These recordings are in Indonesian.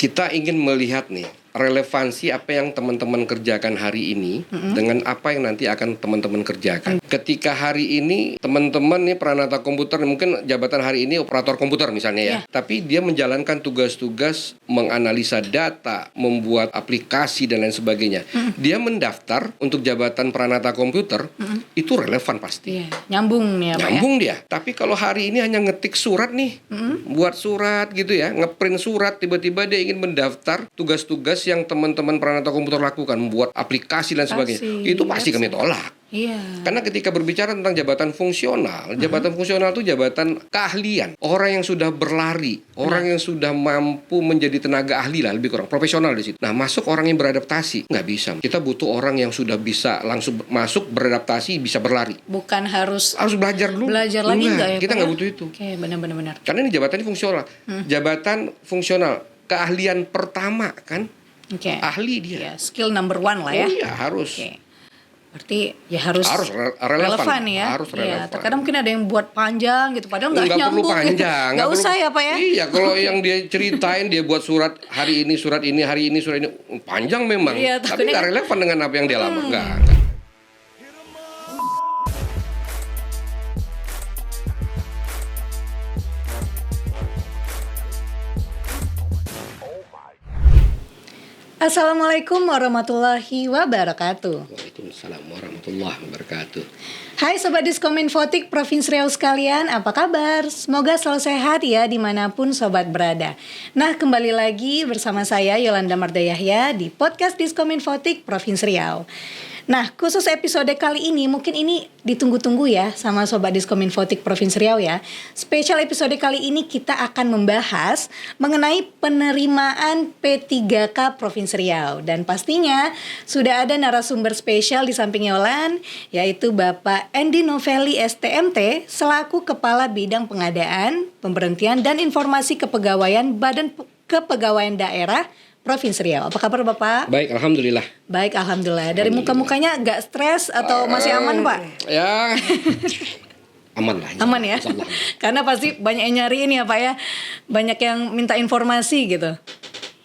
kita ingin melihat nih relevansi apa yang teman-teman kerjakan hari ini dengan apa yang nanti akan teman-teman kerjakan. Ketika hari ini teman-teman nih peranata komputer, mungkin jabatan hari ini operator komputer misalnya ya, tapi dia menjalankan tugas-tugas menganalisa data, membuat aplikasi dan lain sebagainya. Dia mendaftar untuk jabatan peranata komputer, itu relevan pasti. Nyambung nih ya, Pak, nyambung dia. Tapi kalau hari ini hanya ngetik surat nih, buat surat gitu ya, ngeprint surat, tiba-tiba dia ingin mendaftar tugas-tugas yang teman-teman peranata komputer lakukan, membuat aplikasi dan sebagainya, itu pasti kami tolak. Karena ketika berbicara tentang jabatan fungsional, jabatan fungsional itu jabatan keahlian. Orang yang sudah berlari, orang yang sudah mampu menjadi tenaga ahli lah, lebih kurang profesional di situ. Nah, masuk orang yang beradaptasi, nggak bisa. Kita butuh orang yang sudah bisa langsung masuk beradaptasi, bisa berlari. Bukan harus belajar dulu. Belajar lagi nggak ya? Kita nggak butuh itu. Oke, benar. Karena ini jabatan fungsional. Jabatan fungsional, keahlian pertama kan? Ahli dia. Skill number 1 lah ya. Oh iya, harus. Berarti ya harus relevan ya. Harus relevan. Terkadang mungkin ada yang buat panjang gitu, padahal nggak nyambung. Perlu panjang. Nggak usah ya, Pak ya. Iya, kalau yang dia ceritain dia buat surat hari ini, surat ini, hari ini, surat ini panjang memang. Tapi nggak relevan dengan apa yang dia lama. Nggak. Assalamualaikum warahmatullahi wabarakatuh. Waalaikumsalam warahmatullahi wabarakatuh. Hai Sobat Diskominfotik Provinsi Riau sekalian, apa kabar? Semoga selalu sehat ya dimanapun Sobat berada. Nah, kembali lagi bersama saya Yolanda Marda Yahya di podcast Diskominfotik Provinsi Riau. Nah, khusus episode kali ini mungkin ini ditunggu-tunggu ya sama Sobat Diskominfotik Provinsi Riau ya. Spesial episode kali ini kita akan membahas mengenai penerimaan P3K Provinsi Riau. Dan pastinya sudah ada narasumber spesial di samping Yolan, yaitu Bapak Endi Novelli STMT selaku Kepala Bidang Pengadaan, Pemberhentian dan Informasi Kepegawaian Badan Kepegawaian Daerah Provinsi Riau. Apa kabar Bapak? Baik, alhamdulillah. Dari muka-mukanya gak stres atau masih aman Pak? Ya, aman lah. Aman ya? Karena pasti banyak yang nyari ini ya Pak ya. Banyak yang minta informasi gitu.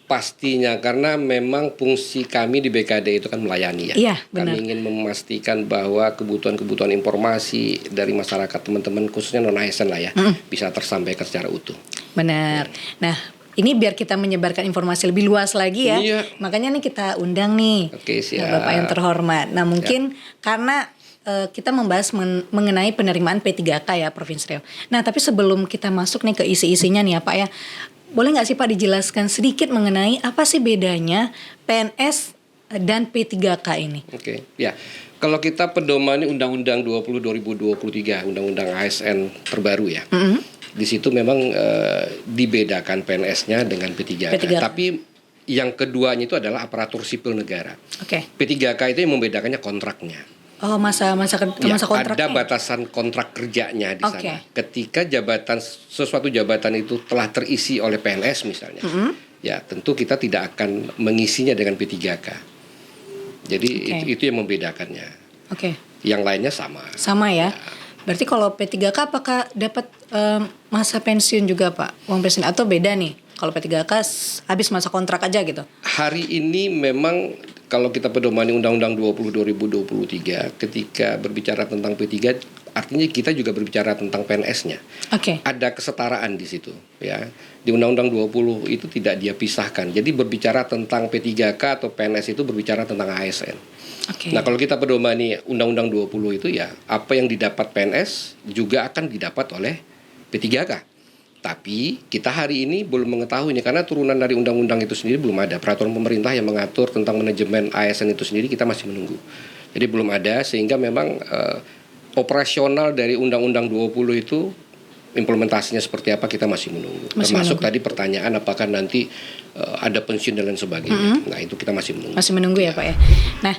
Pastinya, karena memang fungsi kami di BKD itu kan melayani ya. Iya, benar. Kami ingin memastikan bahwa kebutuhan-kebutuhan informasi dari masyarakat teman-teman khususnya non-ASN lah ya, bisa tersampaikan secara utuh. Benar. Nah, ini biar kita menyebarkan informasi lebih luas lagi ya. Iya. Makanya nih kita undang nih. Oke, siap. Bapak yang terhormat. Nah, mungkin karena kita membahas mengenai penerimaan P3K ya Provinsi Riau. Nah, tapi sebelum kita masuk nih ke isi-isinya nih ya Pak ya, boleh nggak sih Pak dijelaskan sedikit mengenai apa sih bedanya PNS dan P3K ini? Oke, ya. Kalau kita pedomani Undang-Undang 20 2023, Undang-Undang ASN terbaru ya. Di situ memang dibedakan PNS-nya dengan P3K. Tapi yang keduanya itu adalah aparatur sipil negara. P3K itu yang membedakannya kontraknya. Oh, masa kontraknya. Ada batasan kontrak kerjanya di sana. Ketika sesuatu jabatan itu telah terisi oleh PNS misalnya, ya tentu kita tidak akan mengisinya dengan P3K. Jadi itu yang membedakannya. Yang lainnya sama. Sama ya. Berarti kalau P3K apakah dapat masa pensiun juga Pak? Uang pensiun atau beda nih? Kalau P3K habis masa kontrak aja gitu? Hari ini memang kalau kita pedomani Undang-Undang 20 2023, ketika berbicara tentang P3, artinya kita juga berbicara tentang PNS-nya. Ada kesetaraan di situ ya. Di Undang-Undang 20 itu tidak dia pisahkan. Jadi berbicara tentang P3K atau PNS itu berbicara tentang ASN. Nah, kalau kita pedomani Undang-Undang 20 itu ya, apa yang didapat PNS juga akan didapat oleh P3K. Tapi kita hari ini belum mengetahuinya karena turunan dari undang-undang itu sendiri belum ada. Peraturan pemerintah yang mengatur tentang manajemen ASN itu sendiri kita masih menunggu. Jadi belum ada, sehingga memang operasional dari Undang-Undang 20 itu implementasinya seperti apa kita masih menunggu. Termasuk tadi pertanyaan apakah nanti ada pensiun dan lain sebagainya. Nah, itu kita masih menunggu. Masih menunggu ya Pak ya. Nah,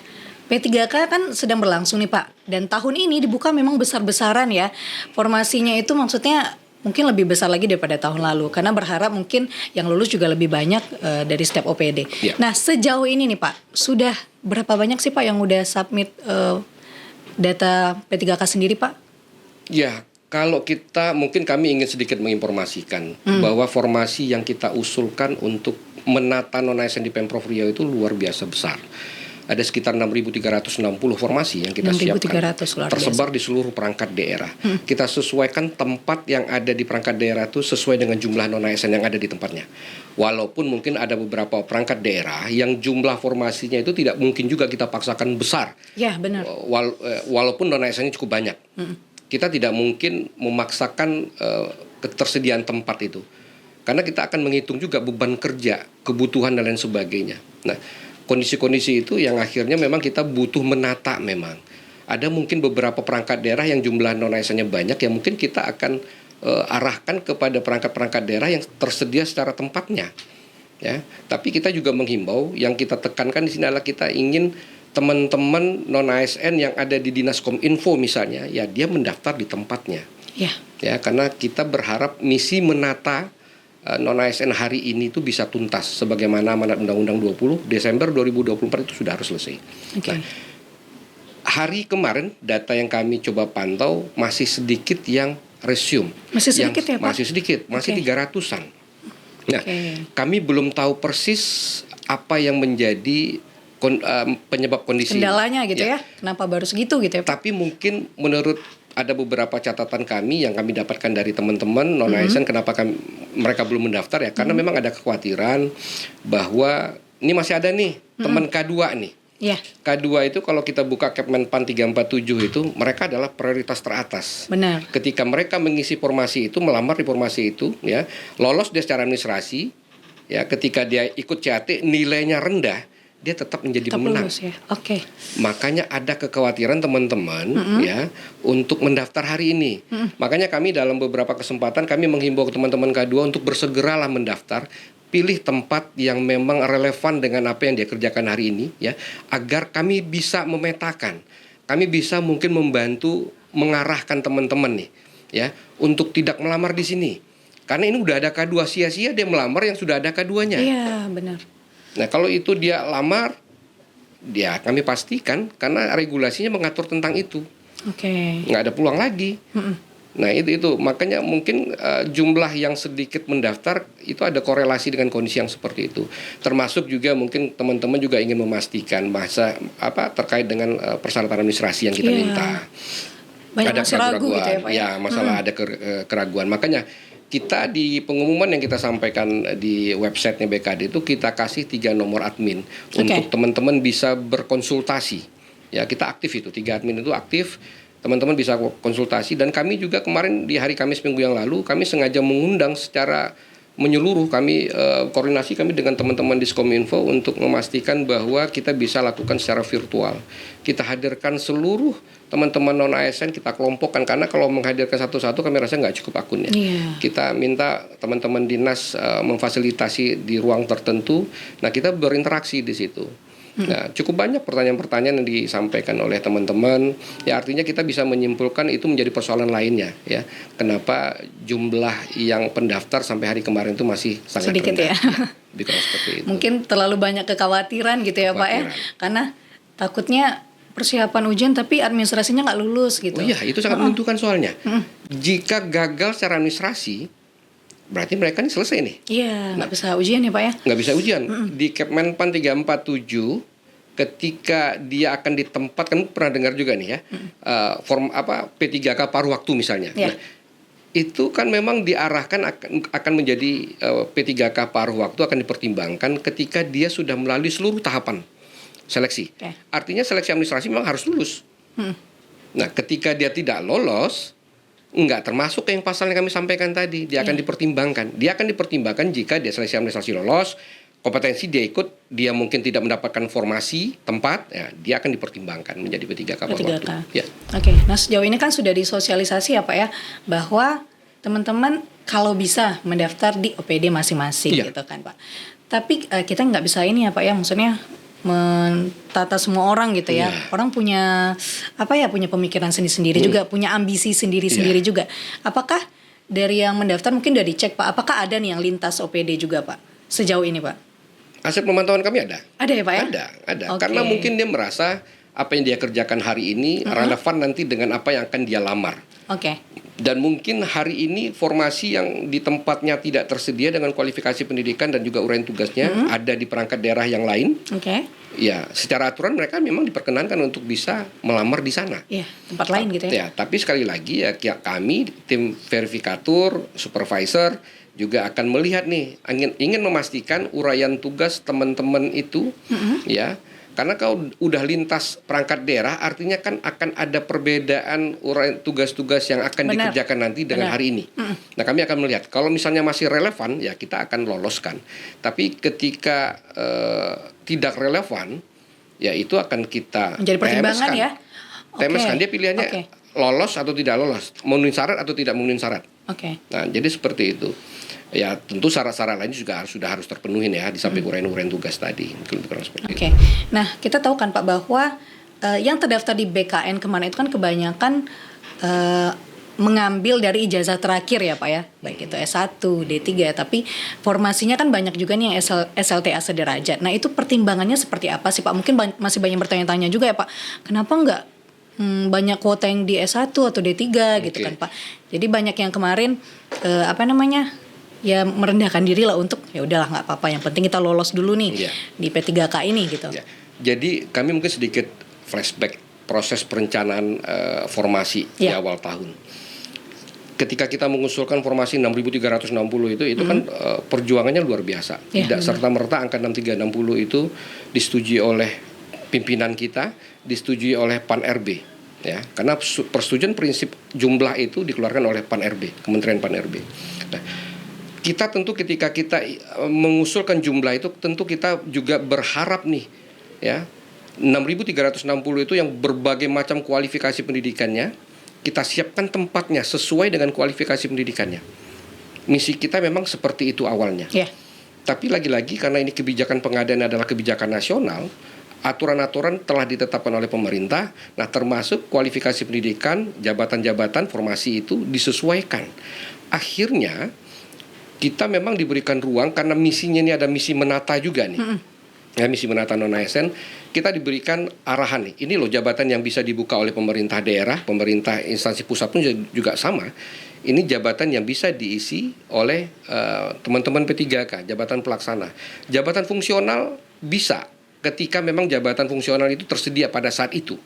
P3K kan sedang berlangsung nih Pak. Dan tahun ini dibuka memang besar-besaran ya. Formasinya itu maksudnya mungkin lebih besar lagi daripada tahun lalu. Karena berharap mungkin yang lulus juga lebih banyak dari setiap OPD. Nah, sejauh ini nih Pak, sudah berapa banyak sih Pak yang udah submit data P3K sendiri Pak? Ya, kalau kita mungkin kami ingin sedikit menginformasikan bahwa formasi yang kita usulkan untuk menata non-ASN di Pemprov Riau itu luar biasa besar. Ada sekitar 6.360 formasi yang kita siapkan, tersebar di seluruh perangkat daerah. Kita sesuaikan tempat yang ada di perangkat daerah itu sesuai dengan jumlah non-ASN yang ada di tempatnya. Walaupun mungkin ada beberapa perangkat daerah yang jumlah formasinya itu tidak mungkin juga kita paksakan besar. Ya, benar. Walaupun non-ASN-nya cukup banyak. Kita tidak mungkin memaksakan ketersediaan tempat itu. Karena kita akan menghitung juga beban kerja, kebutuhan dan lain sebagainya. Nah, kondisi-kondisi itu yang akhirnya memang kita butuh menata memang. Ada mungkin beberapa perangkat daerah yang jumlah non-ASN-nya banyak yang mungkin kita akan arahkan kepada perangkat-perangkat daerah yang tersedia secara tempatnya. Ya, tapi kita juga menghimbau, yang kita tekankan di sini adalah kita ingin teman-teman non-ASN yang ada di Dinas Kominfo misalnya, ya dia mendaftar di tempatnya. Ya, karena kita berharap misi menata non-ASN hari ini itu bisa tuntas sebagaimana amanat Undang-Undang 20 Desember 2024 itu sudah harus selesai. Nah, hari kemarin data yang kami coba pantau masih sedikit yang resume. Masih sedikit ya Pak? Masih sedikit, masih 300-an. Nah, kami belum tahu persis apa yang menjadi penyebab kondisi kendalanya gitu ya. Kenapa baru segitu gitu ya Pak? Tapi mungkin menurut ada beberapa catatan kami yang kami dapatkan dari teman-teman non-ASN kenapa mereka belum mendaftar ya karena memang ada kekhawatiran bahwa ini masih ada nih teman K2 nih. K2 itu kalau kita buka Kepmenpan 347 itu mereka adalah prioritas teratas. Benar. Ketika mereka mengisi formasi itu, melamar di formasi itu ya, lolos dia secara administrasi ya, ketika dia ikut CAT nilainya rendah, dia tetap menjadi pemenang. Ya? Makanya ada kekhawatiran teman-teman ya untuk mendaftar hari ini. Makanya kami dalam beberapa kesempatan kami menghimbau ke teman-teman K2 untuk bersegeralah mendaftar, pilih tempat yang memang relevan dengan apa yang dia kerjakan hari ini ya, agar kami bisa memetakan. Kami bisa mungkin membantu mengarahkan teman-teman nih ya untuk tidak melamar di sini. Karena ini udah ada K2, sia-sia dia melamar yang sudah ada K2-nya. Iya, benar. Nah, kalau itu dia lamar, dia kami pastikan karena regulasinya mengatur tentang itu. Nggak ada peluang lagi. Nah, itu makanya mungkin jumlah yang sedikit mendaftar itu ada korelasi dengan kondisi yang seperti itu. Termasuk juga mungkin teman-teman juga ingin memastikan terkait dengan persyaratan administrasi yang kita minta. Banyak ada keraguan gitu ya, Pak? Ya, masalah ada keraguan. Makanya kita di pengumuman yang kita sampaikan di websitenya BKD itu kita kasih 3 nomor admin untuk teman-teman bisa berkonsultasi. Ya, kita aktif itu 3 admin itu aktif, teman-teman bisa konsultasi. Dan kami juga kemarin di hari Kamis minggu yang lalu kami sengaja mengundang secara menyeluruh koordinasi kami dengan teman-teman di Kominfo untuk memastikan bahwa kita bisa lakukan secara virtual. Kita hadirkan seluruh teman-teman non-ASN, kita kelompokkan karena kalau menghadirkan satu-satu kami rasa nggak cukup akunnya. Kita minta teman-teman dinas memfasilitasi di ruang tertentu. Nah, kita berinteraksi di situ. Nah, cukup banyak pertanyaan-pertanyaan yang disampaikan oleh teman-teman. Ya, artinya kita bisa menyimpulkan itu menjadi persoalan lainnya ya. Kenapa jumlah yang pendaftar sampai hari kemarin itu masih sangat sedikit rendah. Ya. Seperti itu. Mungkin terlalu banyak kekhawatiran gitu ya Pak ya. Karena takutnya persiapan ujian tapi administrasinya nggak lulus gitu. Oh iya, itu sangat menentukan soalnya. Jika gagal secara administrasi, berarti mereka ini selesai nih. Iya, nggak bisa ujian ya Pak ya? Nggak bisa ujian. Di Kepmenpan 347, ketika dia akan ditempatkan, pernah dengar juga nih ya, P3K paruh waktu misalnya. Nah, itu kan memang diarahkan akan menjadi P3K paruh waktu akan dipertimbangkan ketika dia sudah melalui seluruh tahapan seleksi. Artinya seleksi administrasi memang harus lulus. Nah, ketika dia tidak lolos, nggak termasuk yang pasal yang kami sampaikan tadi, dia akan dipertimbangkan. Dia akan dipertimbangkan jika dia seleksi administrasi lolos, kompetensi dia ikut, dia mungkin tidak mendapatkan formasi tempat, ya, dia akan dipertimbangkan menjadi P3K paruh waktu. Ya. Nah sejauh ini kan sudah disosialisasi ya Pak ya, bahwa teman-teman kalau bisa mendaftar di OPD masing-masing gitu kan Pak. Tapi kita nggak bisa ini ya Pak ya, maksudnya mentata semua orang gitu ya. Orang punya punya pemikiran sendiri-sendiri juga, punya ambisi sendiri-sendiri juga. Apakah dari yang mendaftar mungkin udah dicek Pak, apakah ada nih yang lintas OPD juga Pak sejauh ini Pak? Hasil pemantauan kami ada. Ada ya Pak ya? Ada. Karena mungkin dia merasa apa yang dia kerjakan hari ini relevan nanti dengan apa yang akan dia lamar. Oke. Dan mungkin hari ini formasi yang di tempatnya tidak tersedia dengan kualifikasi pendidikan dan juga uraian tugasnya ada di perangkat daerah yang lain. Oke. Ya, secara aturan mereka memang diperkenankan untuk bisa melamar di sana. Iya, tempat lain gitu ya. Ya, tapi sekali lagi ya kami tim verifikatur, supervisor juga akan melihat nih, ingin memastikan uraian tugas teman-teman itu ya. Karena kalau udah lintas perangkat daerah, artinya kan akan ada perbedaan uraian tugas-tugas yang akan dikerjakan nanti dengan hari ini. Nah, kami akan melihat kalau misalnya masih relevan, ya kita akan loloskan. Tapi ketika tidak relevan, ya itu akan kita menjadi pertimbangan ya. TMS-kan dia pilihannya lolos atau tidak lolos, memenuhi syarat atau tidak memenuhi syarat. Nah, jadi seperti itu. Ya tentu syarat-syarat lain juga harus terpenuhi ya di samping uraian tugas tadi. Oke. Nah, kita tahu kan Pak bahwa yang terdaftar di BKN kemarin itu kan kebanyakan mengambil dari ijazah terakhir ya Pak ya, baik itu S1, D3, tapi formasinya kan banyak juga nih yang SLTA sederajat. Nah, itu pertimbangannya seperti apa sih Pak? Mungkin masih banyak bertanya-tanya juga ya Pak, kenapa enggak banyak kuota yang di S1 atau D3 gitu kan Pak. Jadi banyak yang kemarin ya merendahkan diri lah untuk ya udahlah nggak apa-apa, yang penting kita lolos dulu nih di P3K ini gitu. Jadi kami mungkin sedikit flashback proses perencanaan formasi di awal tahun. Ketika kita mengusulkan formasi 6.360 itu kan perjuangannya luar biasa. Tidak serta-merta angka 6.360 itu disetujui oleh pimpinan kita, disetujui oleh Pan-RB. Ya, karena persetujuan prinsip jumlah itu dikeluarkan oleh Pan-RB, Kementerian Pan-RB. Nah, kita tentu ketika kita mengusulkan jumlah itu tentu kita juga berharap nih ya 6.360 itu yang berbagai macam kualifikasi pendidikannya kita siapkan tempatnya sesuai dengan kualifikasi pendidikannya. Misi kita memang seperti itu awalnya. Tapi lagi-lagi karena ini kebijakan pengadaan adalah kebijakan nasional, aturan-aturan telah ditetapkan oleh pemerintah. Nah, termasuk kualifikasi pendidikan, jabatan-jabatan formasi itu disesuaikan. Akhirnya kita memang diberikan ruang karena misinya ini ada misi menata juga nih. Ya, misi menata non-ASN, kita diberikan arahan nih. Ini loh jabatan yang bisa dibuka oleh pemerintah daerah, pemerintah instansi pusat pun juga sama. Ini jabatan yang bisa diisi oleh teman-teman P3K, jabatan pelaksana. Jabatan fungsional bisa ketika memang jabatan fungsional itu tersedia pada saat itu.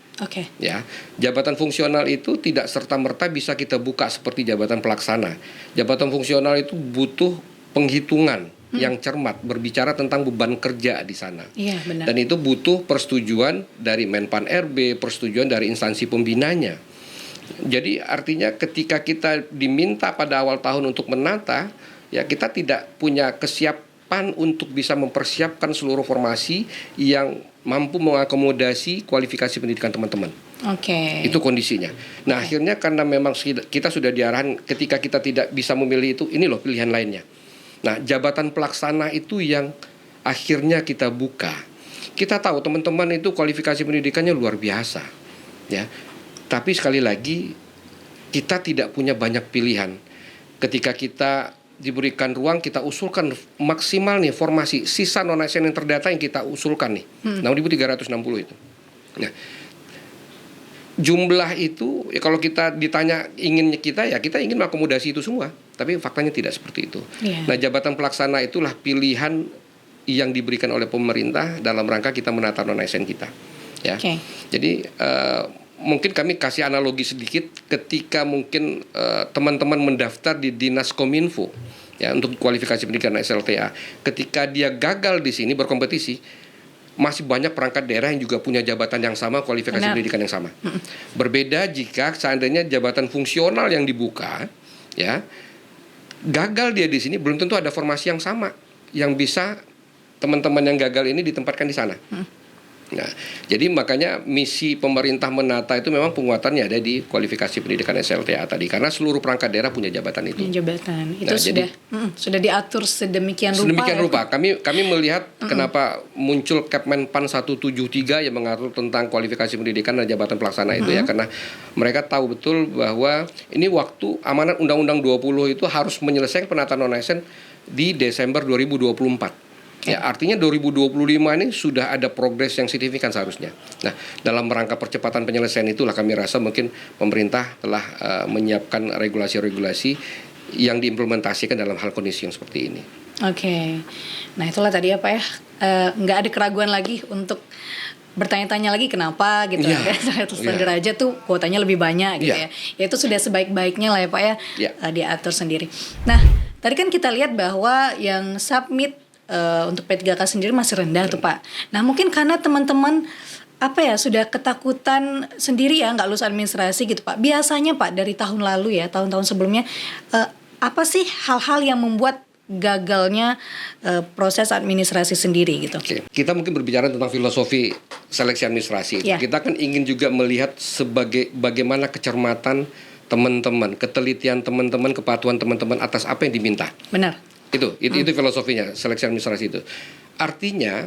Ya, jabatan fungsional itu tidak serta-merta bisa kita buka seperti jabatan pelaksana. Jabatan fungsional itu butuh penghitungan yang cermat, berbicara tentang beban kerja di sana. Benar. Dan itu butuh persetujuan dari Menpan RB, persetujuan dari instansi pembinanya. Jadi artinya ketika kita diminta pada awal tahun untuk menata, ya kita tidak punya kesiapan untuk bisa mempersiapkan seluruh formasi yang mampu mengakomodasi kualifikasi pendidikan teman-teman. Itu kondisinya. Nah, akhirnya karena memang kita sudah diarahkan ketika kita tidak bisa memilih itu, ini loh pilihan lainnya. Nah, jabatan pelaksana itu yang akhirnya kita buka. Kita tahu teman-teman itu kualifikasi pendidikannya luar biasa. Ya. Tapi sekali lagi kita tidak punya banyak pilihan. Ketika kita diberikan ruang, kita usulkan maksimal nih formasi sisa non-ASN yang terdata yang kita usulkan nih 6.360 itu. Nah, jumlah itu ya kalau kita ditanya inginnya kita ingin mengakomodasi itu semua, tapi faktanya tidak seperti itu. Nah, jabatan pelaksana itulah pilihan yang diberikan oleh pemerintah dalam rangka kita menata non-ASN kita. Ya. Jadi mungkin kami kasih analogi sedikit ketika mungkin teman-teman mendaftar di Dinas Kominfo ya untuk kualifikasi pendidikan SLTA. Ketika dia gagal di sini berkompetisi, masih banyak perangkat daerah yang juga punya jabatan yang sama, kualifikasi pendidikan yang sama. Berbeda jika seandainya jabatan fungsional yang dibuka ya gagal dia di sini, belum tentu ada formasi yang sama yang bisa teman-teman yang gagal ini ditempatkan di sana. Nah, jadi makanya misi pemerintah menata itu memang penguatannya ada di kualifikasi pendidikan SLTA tadi, karena seluruh perangkat daerah punya jabatan itu. Jabatan itu sudah diatur sedemikian rupa. Kami melihat kenapa muncul Kepmen PAN 173 yang mengatur tentang kualifikasi pendidikan dan jabatan pelaksana itu ya, karena mereka tahu betul bahwa ini waktu amanat Undang-Undang 20 itu harus menyelesaikan penataan non-ASN di Desember 2024. Ya, artinya 2025 ini sudah ada progres yang signifikan seharusnya. Nah, dalam rangka percepatan penyelesaian itulah kami rasa mungkin pemerintah telah menyiapkan regulasi-regulasi yang diimplementasikan dalam hal kondisi yang seperti ini. Oke. Nah, itulah tadi ya Pak ya, nggak ada keraguan lagi untuk bertanya-tanya lagi kenapa gitu ya. Sederajat tuh kuotanya lebih banyak gitu ya. Ya itu sudah sebaik-baiknya lah ya Pak ya, diatur sendiri. Nah, tadi kan kita lihat bahwa yang submit untuk P3K sendiri masih rendah tuh Pak. Nah, mungkin karena teman-teman sudah ketakutan sendiri ya nggak lulus administrasi gitu Pak. Biasanya Pak dari tahun lalu ya, tahun-tahun sebelumnya apa sih hal-hal yang membuat gagalnya proses administrasi sendiri gitu? Oke. Kita mungkin berbicara tentang filosofi seleksi administrasi. Kita kan ingin juga melihat sebagai bagaimana kecermatan teman-teman, ketelitian teman-teman, kepatuhan teman-teman atas apa yang diminta. Benar. Itu filosofinya seleksi administrasi itu. Artinya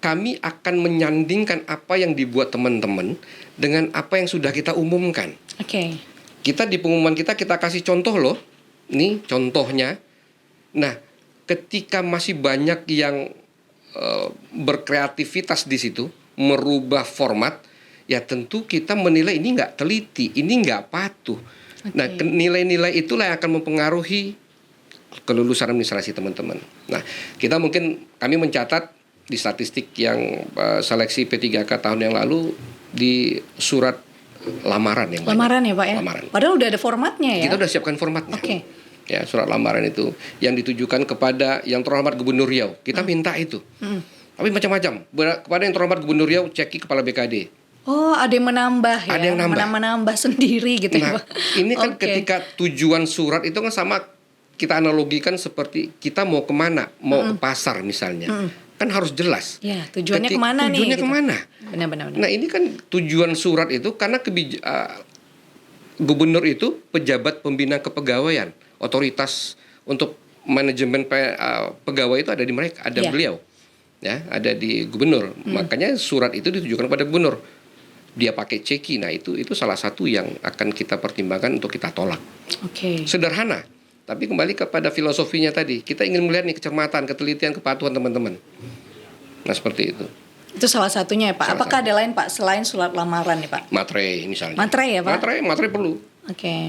kami akan menyandingkan apa yang dibuat teman-teman dengan apa yang sudah kita umumkan. Oke. Kita di pengumuman kita kasih contoh loh. Nih contohnya. Nah, ketika masih banyak yang berkreativitas di situ, merubah format, ya tentu kita menilai ini nggak teliti, ini nggak patuh. Nah, nilai-nilai itulah yang akan mempengaruhi kelulusan administrasi teman-teman. Nah, kami mencatat di statistik yang seleksi P3K tahun yang lalu di surat lamaran yang lamaran banyak. Ya Pak ya? Lamaran. Padahal udah ada formatnya ya? Kita udah siapkan formatnya. Oke. Ya, surat lamaran itu yang ditujukan kepada yang terhormat Gubernur Riau. Kita minta itu. Tapi macam-macam. Kepada yang terhormat Gubernur Riau, ceki kepala BKD. Oh, ada yang menambah ya? Ada yang menambah sendiri gitu ya Pak? Ini kan ketika tujuan surat itu kan sama, kita analogikan seperti kita mau kemana, mau ke pasar misalnya. Kan harus jelas. Ya, tujuannya kemana nih? Tujuannya kemana? Benar. Nah, ini kan tujuan surat itu karena gubernur itu pejabat pembina kepegawaian. Otoritas untuk manajemen pegawai itu ada di mereka, ada beliau. Ya, ada di gubernur. Makanya surat itu ditujukan kepada gubernur. Dia pakai ceki. Nah, itu salah satu yang akan kita pertimbangkan untuk kita tolak. Sederhana. Tapi kembali kepada filosofinya tadi, kita ingin melihat nih kecermatan, ketelitian, kepatuhan teman-teman. Nah, seperti itu. Itu salah satunya ya Pak. Apakah ada lain Pak selain surat lamaran nih Pak? Materai misalnya. Materai ya Pak? Materai perlu.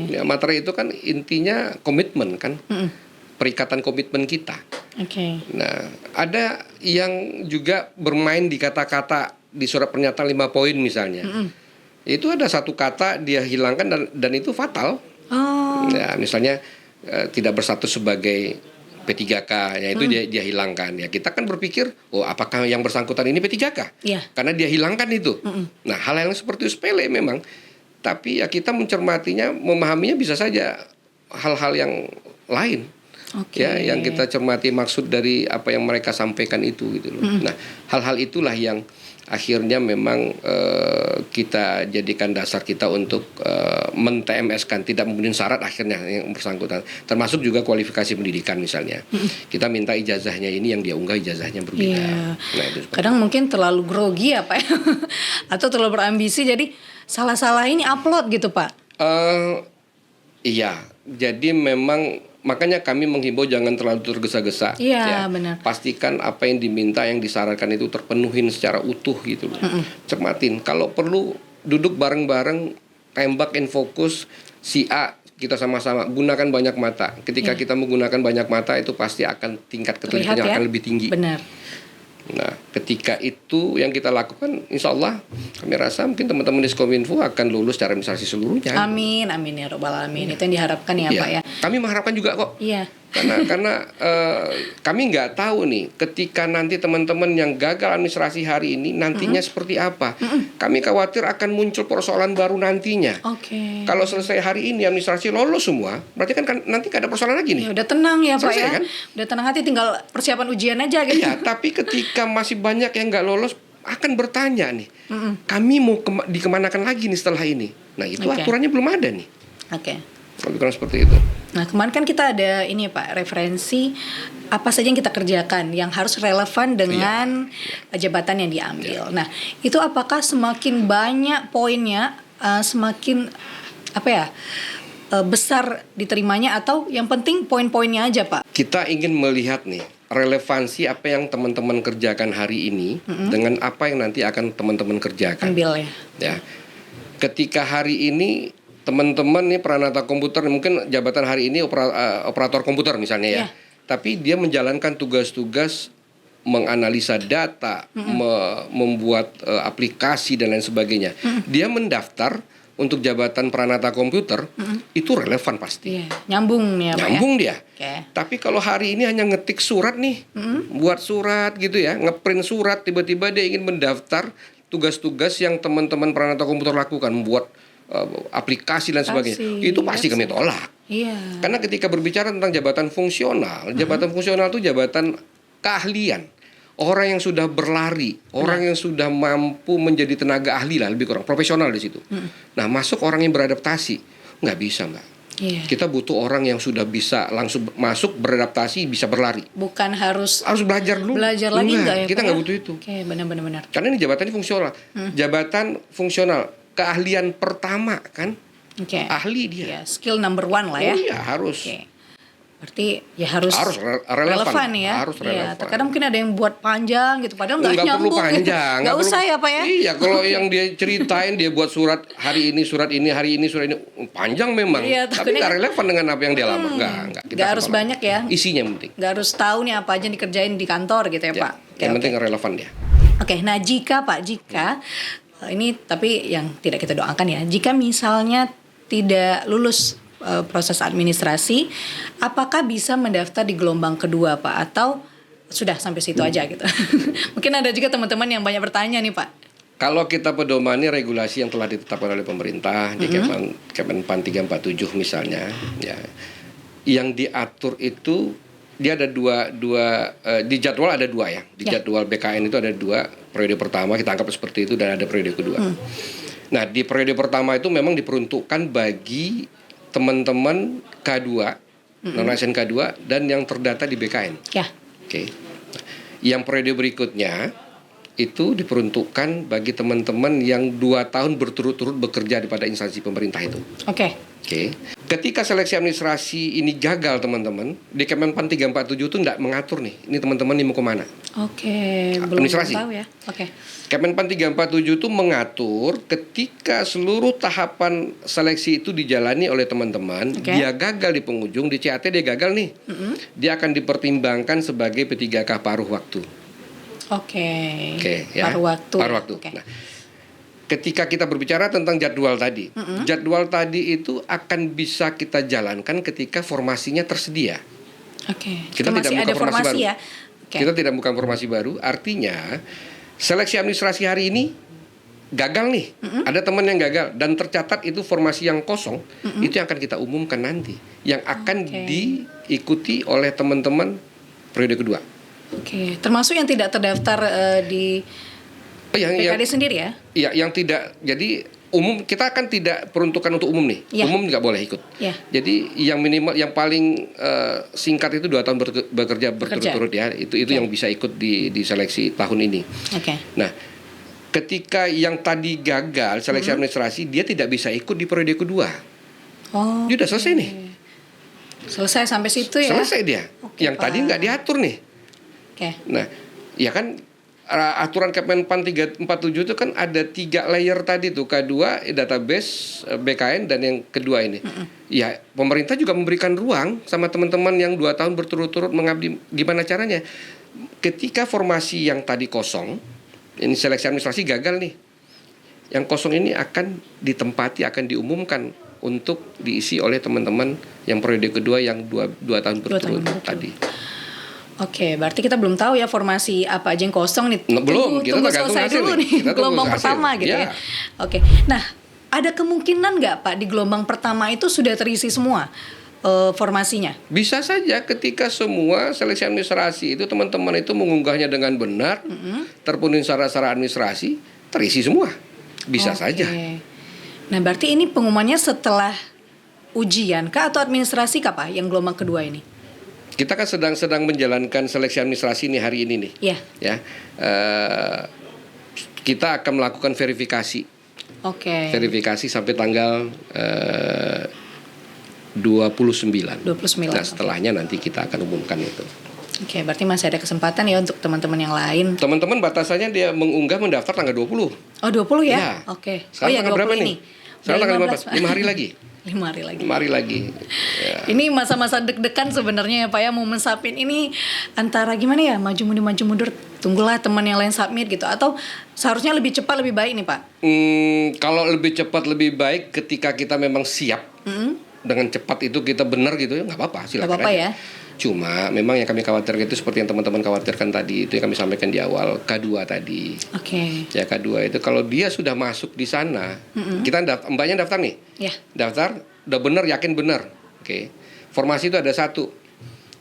Ya, materai itu kan intinya komitmen kan. Perikatan komitmen kita. Nah, ada yang juga bermain di kata-kata di surat pernyataan 5 poin misalnya. Itu ada satu kata dia hilangkan dan itu fatal. Ya, misalnya tidak bersatu sebagai P3K, ya itu dia hilangkan. Ya, kita kan berpikir, apakah yang bersangkutan ini P3K? Karena dia hilangkan itu. Nah, hal-hal yang seperti itu sepele memang, tapi ya kita mencermatinya, memahaminya bisa saja hal-hal yang lain. Ya, yang kita cermati maksud dari apa yang mereka sampaikan itu gitu loh. Nah, hal-hal itulah yang akhirnya memang kita jadikan dasar kita untuk men-TMS-kan, tidak memenuhi syarat akhirnya yang bersangkutan. Termasuk juga kualifikasi pendidikan misalnya. Kita minta ijazahnya ini, yang dia unggah ijazahnya berbeda. Nah, itu kadang mungkin terlalu grogi ya Pak ya? Atau terlalu berambisi jadi salah-salah ini upload gitu Pak? Iya, jadi memang makanya kami menghimbau jangan terlalu tergesa-gesa. Iya, benar. Pastikan apa yang diminta, yang disarankan itu terpenuhin secara utuh gitu loh. Cermatin. Kalau perlu duduk bareng-bareng, tembak in fokus, si A kita sama-sama gunakan banyak mata. Ketika kita menggunakan banyak mata itu pasti akan tingkat ketelitiannya akan lebih tinggi. Benar. Nah, ketika itu yang kita lakukan, insya Allah kami rasa mungkin teman-teman di Diskominfo akan lulus secara administrasi seluruhnya. Amin ya Rabbal Alamin. Itu yang diharapkan ya Pak ya. Kami mengharapkan juga kok. Iya. Karena kami nggak tahu nih ketika nanti teman-teman yang gagal administrasi hari ini nantinya seperti apa. Kami khawatir akan muncul persoalan baru nantinya. Kalau selesai hari ini administrasi lolos semua, berarti kan nanti nggak ada persoalan lagi nih. Ya udah tenang ya Pak ya. Kan? Udah tenang hati, tinggal persiapan ujian aja gitu. Iya, tapi ketika masih banyak yang nggak lolos akan bertanya nih, kami mau dikemanakan lagi nih setelah ini. Nah, itu aturannya belum ada nih. Bukan seperti itu. Nah, kemarin kan kita ada ini Pak, referensi apa saja yang kita kerjakan yang harus relevan dengan jabatan yang diambil. Nah, itu apakah semakin banyak poinnya, semakin besar diterimanya, atau yang penting poin-poinnya aja Pak? Kita ingin melihat nih, relevansi apa yang teman-teman kerjakan hari ini dengan apa yang nanti akan teman-teman kerjakan. Ambil ya. Ketika hari ini teman-teman nih peranata komputer, mungkin jabatan hari ini operator komputer misalnya ya. Tapi dia menjalankan tugas-tugas menganalisa data, membuat aplikasi dan lain sebagainya. Dia mendaftar untuk jabatan peranata komputer, itu relevan pasti. Nyambung ya, Pak. Nyambung dia. Tapi kalau hari ini hanya ngetik surat nih, buat surat gitu ya, ngeprint surat, tiba-tiba dia ingin mendaftar tugas-tugas yang teman-teman peranata komputer lakukan, membuat aplikasi dan sebagainya. Itu pasti kami tolak. Karena ketika berbicara tentang jabatan fungsional, jabatan fungsional itu jabatan keahlian. Orang yang sudah berlari, orang yang sudah mampu menjadi tenaga ahli lah, lebih kurang profesional di situ. Nah, masuk orang yang beradaptasi, nggak bisa, Mbak. Kita butuh orang yang sudah bisa langsung masuk beradaptasi, bisa berlari. Bukan harus belajar dulu. Belajar lagi enggak ya? Kita nggak butuh itu. Benar. Karena ini jabatannya fungsional. Jabatan fungsional, keahlian pertama kan? Ahli dia. Skill number 1 lah ya. Iya, harus. Berarti ya harus relevan ya. Harus relevan. Terkadang mungkin ada yang buat panjang gitu, padahal nggak nyambung. Perlu panjang. Nggak usah ya, Pak ya. Iya, kalau yang dia ceritain dia buat surat hari ini, surat ini, hari ini, surat ini panjang memang. Tapi nggak relevan dengan apa yang dia lama. Nggak harus banyak ya. Isinya yang penting. Nggak harus tahu nih apa aja yang dikerjain di kantor gitu ya, Pak. Yang penting relevan dia. Nah jika ini tapi yang tidak kita doakan ya. Jika misalnya tidak lulus proses administrasi, apakah bisa mendaftar di gelombang kedua, Pak? Atau sudah sampai situ aja gitu? Mungkin ada juga teman-teman yang banyak bertanya nih, Pak. Kalau kita pedomani regulasi yang telah ditetapkan oleh pemerintah di Kemenpan 347 misalnya, ya, yang diatur itu dia ada dua di jadwal ada dua ya. Di jadwal BKN itu ada dua, periode pertama kita anggap seperti itu dan ada periode kedua. Nah, di periode pertama itu memang diperuntukkan bagi teman-teman K2, non-ASN K2 dan yang terdata di BKN. Yang periode berikutnya itu diperuntukkan bagi teman-teman yang 2 tahun berturut-turut bekerja pada instansi pemerintah itu. Ketika seleksi administrasi ini gagal teman-teman, di Kemenpan 347 itu tidak mengatur nih, ini teman-teman ini mau kemana. Administrasi. Belum tahu ya. Kemenpan 347 itu mengatur ketika seluruh tahapan seleksi itu dijalani oleh teman-teman, dia gagal di penghujung, di CAT dia gagal nih. Dia akan dipertimbangkan sebagai P3K paruh waktu. Paruh waktu. Nah, ketika kita berbicara tentang jadwal tadi, jadwal tadi itu akan bisa kita jalankan ketika formasinya tersedia. Kita tidak buka formasi baru. Ya? Kita tidak buka formasi baru, artinya seleksi administrasi hari ini gagal nih. Ada teman yang gagal dan tercatat itu formasi yang kosong, itu yang akan kita umumkan nanti, yang akan diikuti oleh teman-teman periode kedua. Termasuk yang tidak terdaftar di PKD sendiri ya? Iya, yang tidak. Jadi umum kita akan tidak peruntukan untuk umum nih. Umum nggak boleh ikut. Jadi yang minimal, yang paling singkat itu 2 tahun bekerja berturut-turut ya. Itu yang bisa ikut di seleksi tahun ini. Nah, ketika yang tadi gagal seleksi administrasi, dia tidak bisa ikut di periode kedua. Dia udah selesai nih. Selesai sampai situ ya? Selesai dia. Yang tadi nggak diatur nih. Nah, ya kan aturan Kemenpan 347 itu kan ada 3 layer tadi tuh, K2, database, BKN dan yang kedua ini. Ya, pemerintah juga memberikan ruang sama teman-teman yang 2 tahun berturut-turut mengabdi. Gimana caranya? Ketika formasi yang tadi kosong, ini seleksi administrasi gagal nih. Yang kosong ini akan ditempati, akan diumumkan untuk diisi oleh teman-teman yang periode kedua yang 2 tahun berturut-turut tadi. Berarti kita belum tahu ya formasi apa aja yang kosong nih. Belum, tunggu selesai dulu nih gelombang pertama gitu ya. Nah, ada kemungkinan nggak Pak di gelombang pertama itu sudah terisi semua formasinya? Bisa saja ketika semua seleksi administrasi itu teman-teman itu mengunggahnya dengan benar, terpenuhi syarat-syarat administrasi, terisi semua. Bisa saja. Nah, berarti ini pengumumannya setelah ujian kah atau administrasi kah Pak yang gelombang kedua ini? Kita kan sedang menjalankan seleksi administrasi nih hari ini nih. Kita akan melakukan verifikasi. Verifikasi sampai tanggal 29. Nah, setelahnya nanti kita akan umumkan itu. Oke, berarti masih ada kesempatan ya untuk teman-teman yang lain. Teman-teman batasannya dia mendaftar tanggal 20. Oh, 20 ya? Ya. Oke. Sekarang tanggal berapa nih? Sekarang tanggal 15. 5 hari lagi. 5 hari lagi. 5 hari lagi. Ya. Ini masa-masa deg-degan sebenarnya ya Pak ya, mau mensubmit ini antara gimana ya, maju mundur, tunggulah teman yang lain submit gitu, atau seharusnya lebih cepat lebih baik nih Pak? Kalau lebih cepat lebih baik ketika kita memang siap, dengan cepat itu kita benar gitu ya nggak apa-apa, silakan. Nggak apa-apa aja. ya. Cuma memang yang kami khawatirkan itu seperti yang teman-teman khawatirkan tadi, itu yang kami sampaikan di awal, K2 tadi. Oke. Ya K2 itu kalau dia sudah masuk di sana, kita mbaknya daftar nih. Ya. Daftar, udah benar, yakin benar. Oke. Formasi itu ada 1.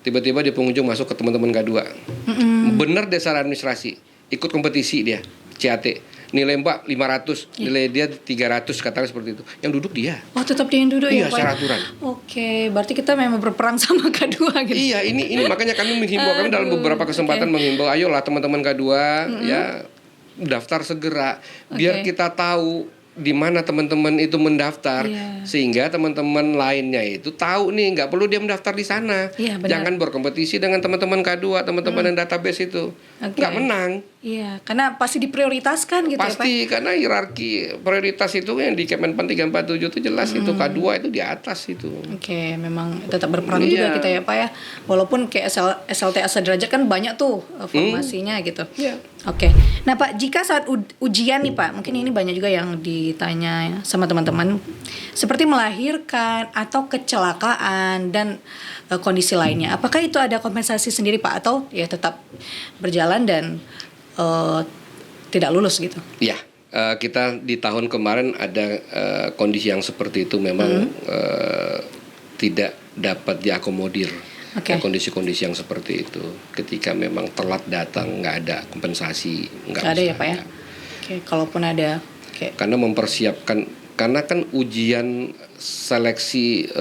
Tiba-tiba di pengunjung masuk ke teman-teman K2. Benar dasar administrasi, ikut kompetisi dia, CAT. Nilai Mbak 500, nilai dia 300, katakan seperti itu. Yang duduk dia. Oh, tetap dia yang duduk ya, Iya, Pak? secara aturan. Oke, berarti kita memang berperang sama K2 gitu. Iya, ini makanya kami menghimbau, kami dalam beberapa kesempatan menghimbau, ayolah teman-teman K2 ya daftar segera biar kita tahu di mana teman-teman itu mendaftar, sehingga teman-teman lainnya itu tahu nih, nggak perlu dia mendaftar di sana. Jangan berkompetisi dengan teman-teman K2, teman-teman yang database itu. Nggak menang. Iya, karena pasti diprioritaskan gitu pasti, ya Pak. karena hierarki prioritas itu yang di Kemenpan 347 itu jelas itu K2 itu di atas itu. Oke, memang tetap berperang juga kita ya Pak ya. Walaupun kayak SLTA sederajat kan banyak tuh formasinya gitu. Oke. Nah Pak, jika saat ujian nih Pak, mungkin ini banyak juga yang ditanya sama teman-teman, seperti melahirkan atau kecelakaan dan kondisi lainnya, apakah itu ada kompensasi sendiri Pak, atau ya tetap berjalan dan tidak lulus gitu? Ya, kita di tahun kemarin ada kondisi yang seperti itu memang tidak dapat diakomodir. Kondisi-kondisi yang seperti itu, ketika memang telat datang nggak ada kompensasi, nggak ada ya Pak ya. Kalaupun ada, karena mempersiapkan, karena kan ujian seleksi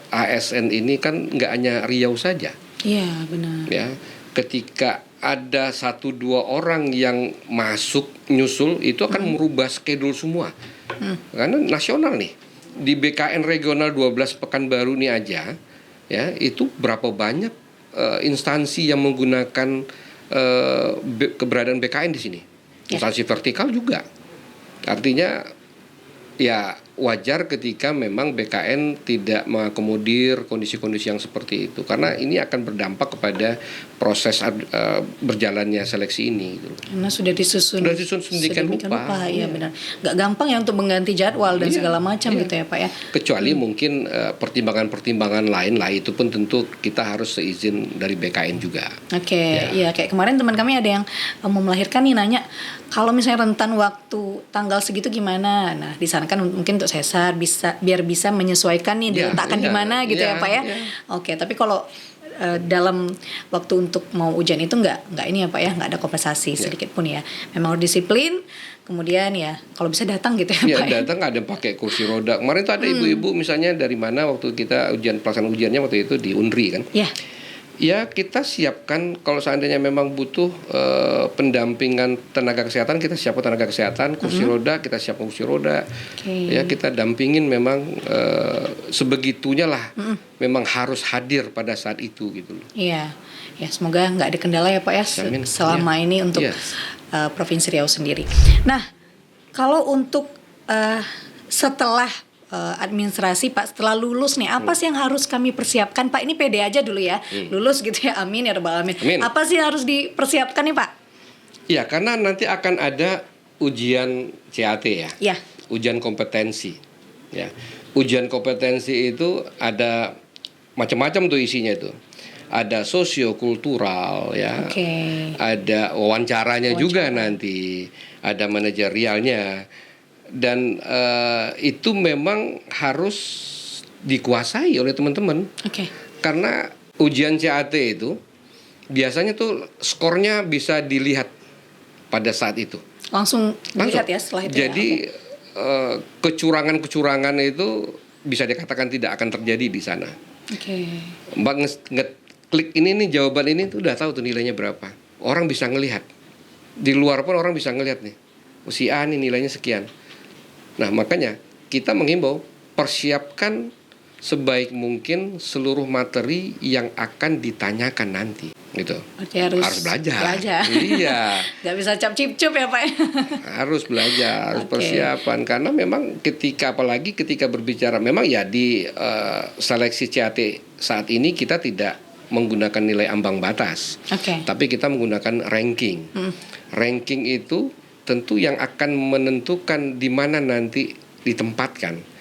ASN ini kan nggak hanya Riau saja. Iya benar. Ya, ketika ada 1-2 orang yang masuk nyusul itu akan merubah schedule semua. Karena nasional nih, di BKN regional 12 Pekanbaru ini aja. Ya, itu berapa banyak instansi yang menggunakan keberadaan BKN di sini. Instansi vertikal juga. Artinya ya wajar ketika memang BKN tidak mengakomodir kondisi-kondisi yang seperti itu, karena ini akan berdampak kepada proses berjalannya seleksi ini gitu. Karena sudah disusun sedemikian rupa. Iya benar. Nggak gampang ya untuk mengganti jadwal dan segala macam gitu ya Pak ya. Kecuali mungkin pertimbangan-pertimbangan lain lah, itu pun tentu kita harus seizin dari BKN juga. Iya kayak kemarin teman kami ada yang mau melahirkan nih, nanya kalau misalnya rentan waktu tanggal segitu gimana. Nah di sana kan mungkin untuk sesar biar bisa menyesuaikan nih diletakkan di mana gitu ya Pak ya. Oke, tapi kalau dalam waktu untuk mau ujian itu nggak ini ya Pak ya, nggak ada kompensasi sedikit pun ya. Memang harus disiplin. Kemudian ya kalau bisa datang gitu ya Pak. Datang nggak ada pakai kursi roda. Kemarin tuh ada ibu-ibu misalnya dari mana waktu kita pelaksanaan ujiannya waktu itu di Unri kan. Ya kita siapkan kalau seandainya memang butuh pendampingan tenaga kesehatan, kita siapkan tenaga kesehatan, kursi roda kita siapkan kursi roda. Ya kita dampingin memang sebegitunya lah. Memang harus hadir pada saat itu gitu loh. Iya. Ya semoga nggak ada kendala ya Pak ya selama ini untuk Provinsi Riau sendiri. Nah, kalau untuk setelah administrasi Pak, setelah lulus nih, apa sih yang harus kami persiapkan Pak? Ini pede aja dulu ya, lulus gitu ya, amin ya rabbal alamin. Apa sih yang harus dipersiapkan nih Pak? Ya, karena nanti akan ada ujian CAT ya, ujian kompetensi. Ya, ujian kompetensi itu ada macam-macam tuh isinya itu. Ada sosiokultural ya, ada wawancaranya juga nanti, ada manajerialnya. Dan itu memang harus dikuasai oleh teman-teman. Karena ujian CAT itu biasanya tuh skornya bisa dilihat pada saat itu. Langsung dilihat ya setelah itu. Jadi kecurangan-kecurangan itu bisa dikatakan tidak akan terjadi di sana. Mbak ngeklik ini nih, jawaban ini tuh udah tahu tuh nilainya berapa. Orang bisa ngelihat. Di luar pun orang bisa ngelihat nih. Si A nih nilainya sekian. Nah makanya kita menghimbau persiapkan sebaik mungkin seluruh materi yang akan ditanyakan nanti, gitu. Harus belajar. Iya. Gak bisa cap-cip-cup ya Pak. Harus belajar, harus persiapan, karena memang apalagi ketika berbicara, memang ya di seleksi CAT saat ini kita tidak menggunakan nilai ambang batas, tapi kita menggunakan ranking. Ranking itu tentu yang akan menentukan di mana nanti ditempatkan.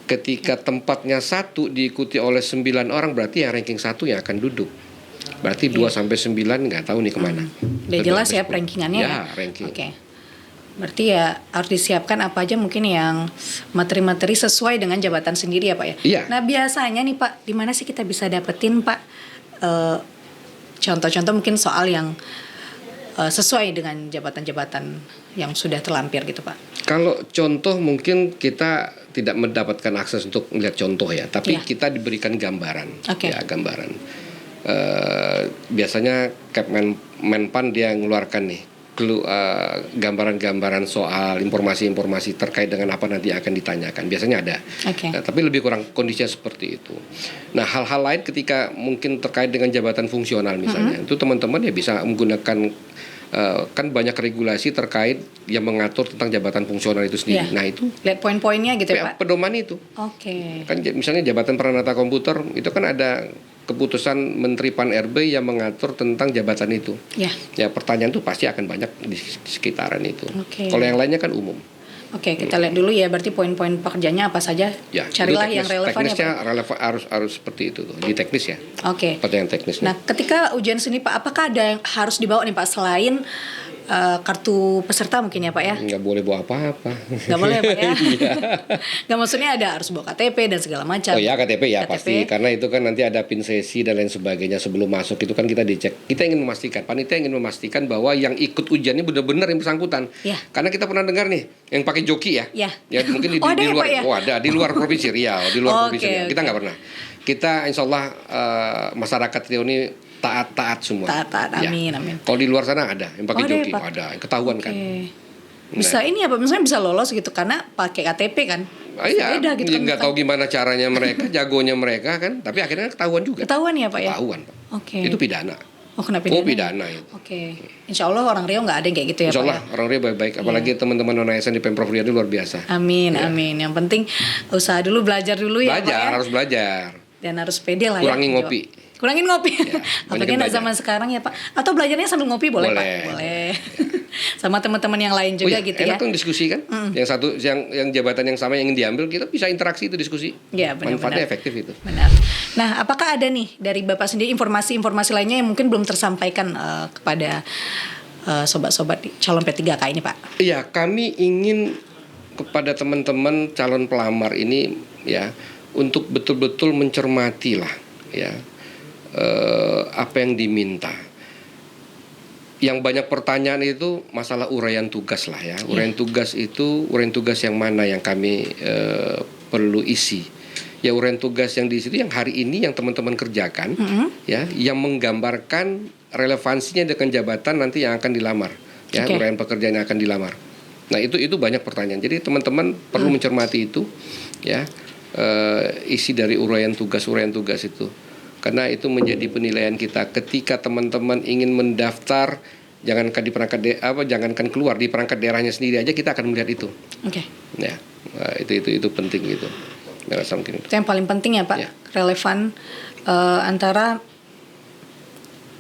Ketika tempatnya 1 diikuti oleh 9 orang, berarti yang ranking 1 yang akan duduk. Berarti 2 sampai 9 nggak tahu nih kemana. Udah jelas ya rankingannya ya. Ranking. Berarti ya harus disiapkan apa aja mungkin yang materi-materi sesuai dengan jabatan sendiri ya Pak ya. Iya. Nah biasanya nih Pak, di mana sih kita bisa dapetin Pak contoh-contoh mungkin soal yang sesuai dengan jabatan-jabatan yang sudah terlampir gitu Pak? Kalau contoh mungkin kita tidak mendapatkan akses untuk melihat contoh ya, tapi kita diberikan gambaran, ya gambaran. Biasanya Menpan dia ngeluarkan nih gambaran-gambaran soal informasi-informasi terkait dengan apa nanti akan ditanyakan. Biasanya ada, nah, tapi lebih kurang kondisinya seperti itu. Nah hal-hal lain ketika mungkin terkait dengan jabatan fungsional misalnya, itu teman-teman ya bisa menggunakan kan banyak regulasi terkait yang mengatur tentang jabatan fungsional itu sendiri. Nah itu lihat poin-poinnya gitu ya Pak. Pedoman itu. Kan misalnya jabatan peranata komputer itu kan ada keputusan Menteri Pan-RB yang mengatur tentang jabatan itu. Ya pertanyaan itu pasti akan banyak di sekitaran itu. Kalau yang lainnya kan umum. Kita lihat dulu ya, berarti poin-poin pekerjaannya apa saja. Carilah yang relevan. Teknisnya relevan, harus seperti itu tuh, di teknis ya. Pertanyaan teknisnya. Nah, ketika ujian seni Pak, apakah ada yang harus dibawa nih Pak selain kartu peserta mungkin ya Pak ya? Nggak boleh bawa apa-apa. Nggak boleh Pak ya? Nggak, maksudnya ada harus bawa KTP dan segala macam. Oh ya KTP ya pasti, karena itu kan nanti ada pin sesi dan lain sebagainya sebelum masuk itu kan kita dicek. Kita ingin memastikan, panitia ingin memastikan bahwa yang ikut ujiannya benar-benar yang bersangkutan. Karena kita pernah dengar nih yang pakai joki ya. Ya mungkin di luar. Ada di luar provinsi Riau, di luar provinsi Riau. Kita nggak pernah. Kita insya Allah masyarakat Riau ini taat semua. Taat, amin. Kalau di luar sana ada yang pakai joki, ada yang ketahuan kan. Bisa ini apa? Misalnya bisa lolos gitu karena pakai KTP kan. Iya, gitu kan, nggak tahu gimana caranya mereka, jagonya mereka kan, tapi akhirnya ketahuan juga. Ketahuan ya Pak ya? Ketahuan Pak. Itu pidana. Kena pidana. Pidana itu. Insya Allah orang Riau nggak ada yang kayak gitu ya Insya Allah Pak ya? orang Riau baik-baik, apalagi teman-teman non-ASN di Pemprov Riau itu luar biasa. Amin. Yang penting usaha dulu, belajar dulu ya Pak ya? Harus belajar. Dan harus pede lah Kurangin ya. Kurangin ngopi. Apalagi anak zaman sekarang ya Pak. Atau belajarnya sambil ngopi boleh Pak? Boleh. Sama teman-teman yang lain juga gitu ya. Enak tuh diskusi kan. Yang satu yang jabatan yang sama yang ingin diambil, kita bisa interaksi itu diskusi. Manfaatnya efektif itu. Benar. Nah, apakah ada nih dari Bapak sendiri informasi-informasi lainnya yang mungkin belum tersampaikan kepada sobat-sobat calon P3K ini Pak? Iya, kami ingin kepada teman-teman calon pelamar ini ya untuk betul-betul mencermati lah ya apa yang diminta. Yang banyak pertanyaan itu masalah uraian tugas lah ya. Uraian tugas itu uraian tugas yang mana yang kami perlu isi. Ya uraian tugas yang di situ yang hari ini yang teman-teman kerjakan ya, yang menggambarkan relevansinya dengan jabatan nanti yang akan dilamar. Ya, uraian pekerjaan yang akan dilamar. Nah, itu banyak pertanyaan. Jadi teman-teman perlu mencermati itu ya. Isi dari uraian tugas itu. Karena itu menjadi penilaian kita ketika teman-teman ingin mendaftar, jangankan di perangkat jangankan keluar di perangkat daerahnya sendiri aja kita akan melihat itu. Ya, itu penting gitu. Itu yang paling penting ya Pak, relevan antara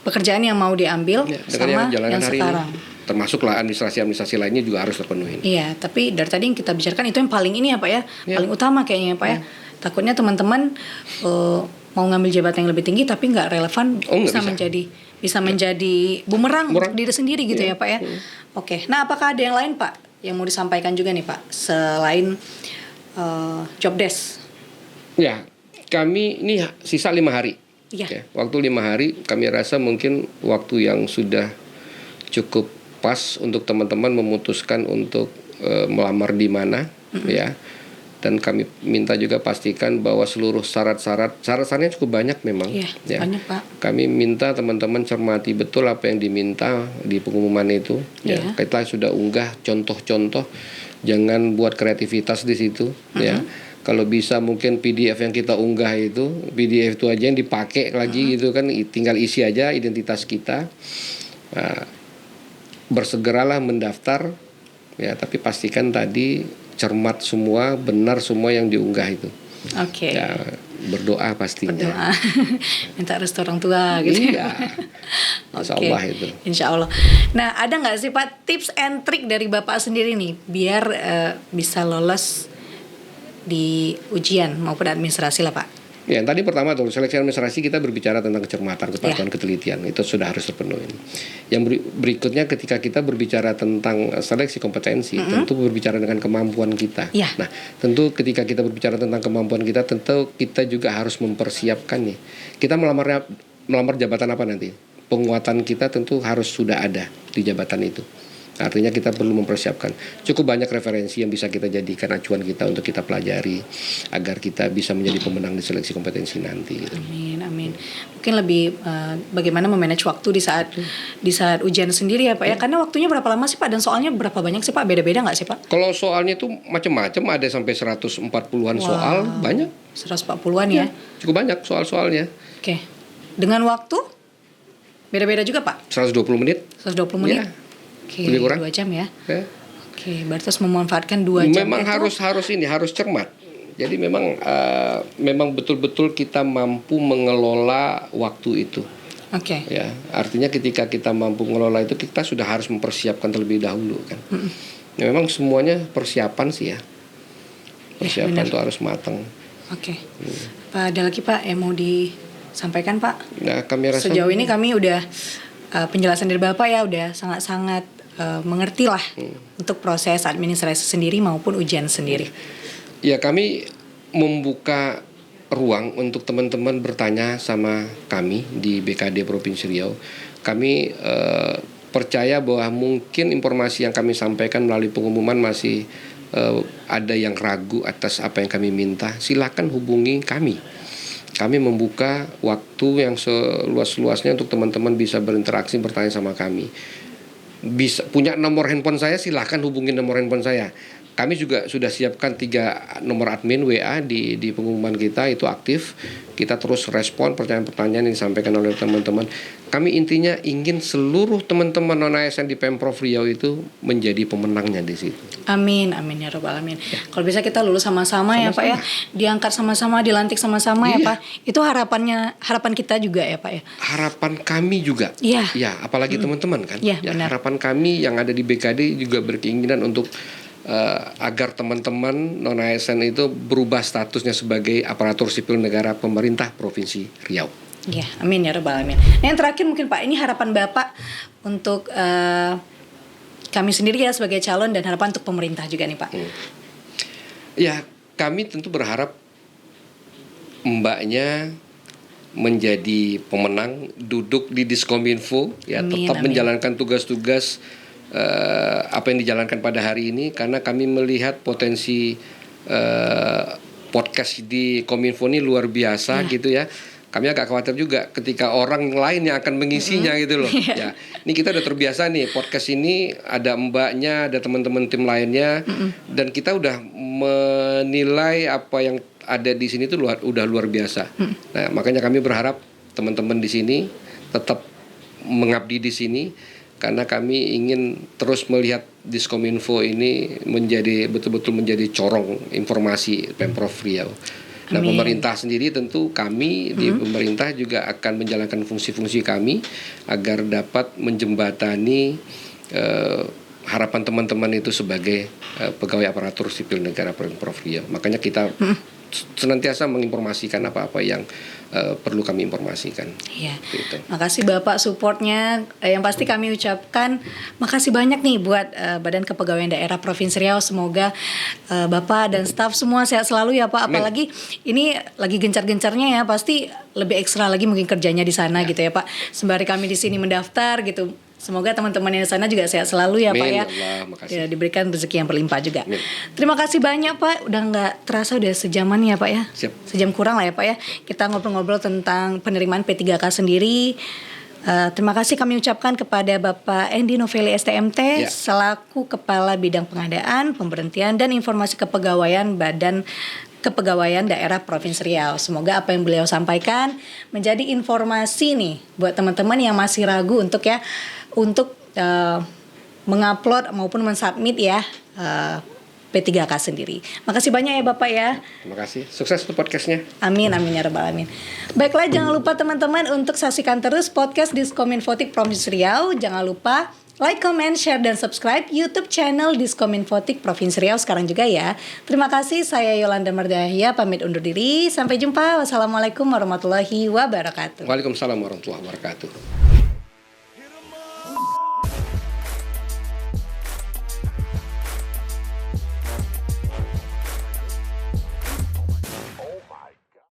pekerjaan yang mau diambil sama yang sekarang. Termasuklah administrasi lainnya juga harus terpenuhi. Iya, tapi dari tadi yang kita bicarakan itu yang paling ini ya Pak ya, paling utama kayaknya ya Pak ya. Takutnya teman-teman mau ngambil jabatan yang lebih tinggi tapi nggak relevan, bisa menjadi bumerang untuk diri sendiri gitu ya Pak ya. Nah apakah ada yang lain Pak yang mau disampaikan juga nih Pak selain job desk? Ya, kami ini sisa 5 hari. Waktu 5 hari kami rasa mungkin waktu yang sudah cukup pas untuk teman-teman memutuskan untuk melamar di mana ya. Dan kami minta juga pastikan bahwa seluruh syarat-syaratnya cukup banyak memang. Ya. Banyak Pak. Kami minta teman-teman cermati betul apa yang diminta di pengumuman itu. Ya. Kita sudah unggah contoh-contoh, jangan buat kreativitas di situ. Ya. Kalau bisa mungkin PDF yang kita unggah itu, PDF itu aja yang dipakai lagi gitu kan, tinggal isi aja identitas kita. Nah, bersegeralah mendaftar ya, tapi pastikan tadi cermat semua, benar semua yang diunggah itu. Oke. Ya, berdoa pastinya. Berdoa. Minta restu orang tua gitu. Iya. Insya Allah itu. Insya Allah. Nah, ada nggak sih Pak tips and trik dari Bapak sendiri nih biar bisa lolos di ujian maupun administrasi lah Pak? Ya, yang tadi pertama tuh seleksi administrasi kita berbicara tentang kecermatan, kepatuhan, ketelitian, itu sudah harus terpenuhi. Yang berikutnya ketika kita berbicara tentang seleksi kompetensi, tentu berbicara dengan kemampuan kita. Nah, tentu ketika kita berbicara tentang kemampuan kita, tentu kita juga harus mempersiapkan nih. Kita melamar jabatan apa nanti? Penguatan kita tentu harus sudah ada di jabatan itu. Artinya kita perlu mempersiapkan. Cukup banyak referensi yang bisa kita jadikan acuan kita untuk kita pelajari agar kita bisa menjadi pemenang di seleksi kompetensi nanti. Amin, amin. Mungkin lebih bagaimana memanage waktu di saat ujian sendiri ya Pak ya. Karena waktunya berapa lama sih Pak dan soalnya berapa banyak sih Pak? Beda-beda nggak sih Pak? Kalau soalnya itu macam-macam, ada sampai 140-an soal, banyak. 140-an ya? Cukup banyak soal-soalnya. Oke. Dengan waktu beda-beda juga Pak? 120 menit. 120 menit? Ya. Oke, lebih kurang 2 jam ya. Oke, berarti harus memanfaatkan 2 jam. Memang harus cermat. Jadi memang betul-betul kita mampu mengelola waktu itu. Oke. Ya, artinya ketika kita mampu mengelola itu, kita sudah harus mempersiapkan terlebih dahulu kan. Ya, memang semuanya persiapan sih ya. Persiapan itu harus matang. Oke. Pak, ada lagi Pak yang mau disampaikan Pak? Nah, kami rasa sejauh ini kami udah penjelasan dari Bapak ya udah sangat-sangat mengerti lah untuk proses administrasi sendiri maupun ujian sendiri. Ya, kami membuka ruang untuk teman-teman bertanya sama kami di BKD Provinsi Riau. Kami percaya bahwa mungkin informasi yang kami sampaikan melalui pengumuman masih ada yang ragu atas apa yang kami minta. Silakan hubungi kami. Kami membuka waktu yang seluas-luasnya untuk teman-teman bisa berinteraksi, bertanya sama kami. Bisa punya nomor handphone saya, silahkan hubungi nomor handphone saya. Kami juga sudah siapkan 3 nomor admin WA di pengumuman kita, itu aktif. Kita terus respon pertanyaan-pertanyaan yang disampaikan oleh teman-teman. Kami intinya ingin seluruh teman-teman non-ASN di Pemprov Riau itu menjadi pemenangnya di situ. Amin, amin ya Rabbal Alamin. Kalau bisa kita lulus sama-sama ya Pak ya, diangkat sama-sama, dilantik sama-sama ya Pak. Itu harapan kita juga ya Pak ya. Harapan kami juga. Ya, apalagi teman-teman kan. Ya, harapan kami yang ada di BKD juga berkeinginan untuk agar teman-teman non-ASN itu berubah statusnya sebagai aparatur sipil negara pemerintah Provinsi Riau. Ya, amin ya Rabbal Alamin. Nah, yang terakhir mungkin Pak, ini harapan Bapak untuk kami sendiri ya sebagai calon dan harapan untuk pemerintah juga nih Pak. Ya, kami tentu berharap mbaknya menjadi pemenang, duduk di Diskominfo, ya, tetap menjalankan tugas-tugas apa yang dijalankan pada hari ini, karena kami melihat potensi podcast di Kominfo ini luar biasa gitu ya. Kami agak khawatir juga ketika orang lain yang akan mengisinya gitu loh. Ya, ini kita udah terbiasa nih podcast ini ada mbaknya, ada teman-teman tim lainnya, dan kita udah menilai apa yang ada di sini itu udah luar biasa. Nah, makanya kami berharap teman-teman di sini tetap mengabdi di sini, karena kami ingin terus melihat Diskominfo ini betul-betul menjadi corong informasi Pemprov Riau. Nah, pemerintah sendiri tentu kami di pemerintah juga akan menjalankan fungsi-fungsi kami agar dapat menjembatani harapan teman-teman itu sebagai pegawai aparatur sipil negara Pemprov Riau. Makanya kita senantiasa menginformasikan apa-apa yang perlu kami informasikan. Iya. Gitu. Makasih Bapak supportnya. Yang pasti kami ucapkan makasih banyak nih buat Badan Kepegawaian Daerah Provinsi Riau. Semoga Bapak dan staf semua sehat selalu ya Pak. Apalagi ini lagi gencar-gencarnya ya, pasti lebih ekstra lagi mungkin kerjanya di sana gitu ya Pak. Sembari kami di sini mendaftar gitu. Semoga teman-teman yang di sana juga sehat selalu ya Pak ya. Ya, diberikan rezeki yang berlimpah juga. Amin. Terima kasih banyak Pak. Udah nggak terasa udah sejaman ya Pak ya. Siap. Sejam kurang lah ya Pak ya. Kita ngobrol-ngobrol tentang penerimaan P3K sendiri. Terima kasih kami ucapkan kepada Bapak Endi Noveli STMT selaku Kepala Bidang Pengadaan, Pemberhentian dan Informasi Kepegawaian Badan Kepegawaian Daerah Provinsi Riau. Semoga apa yang beliau sampaikan menjadi informasi nih buat teman-teman yang masih ragu untuk mengupload maupun mensubmit ya P3K sendiri. Makasih banyak ya Bapak ya. Terima kasih. Sukses untuk podcastnya. Amin, amin ya rabbal alamin. Baiklah, jangan lupa teman-teman untuk saksikan terus podcast Diskominfotik Provinsi Riau. Jangan lupa like, comment, share, dan subscribe YouTube channel Diskominfotik Provinsi Riau sekarang juga ya. Terima kasih, saya Yolanda Mardahya pamit undur diri. Sampai jumpa. Wassalamualaikum warahmatullahi wabarakatuh. Waalaikumsalam warahmatullahi wabarakatuh.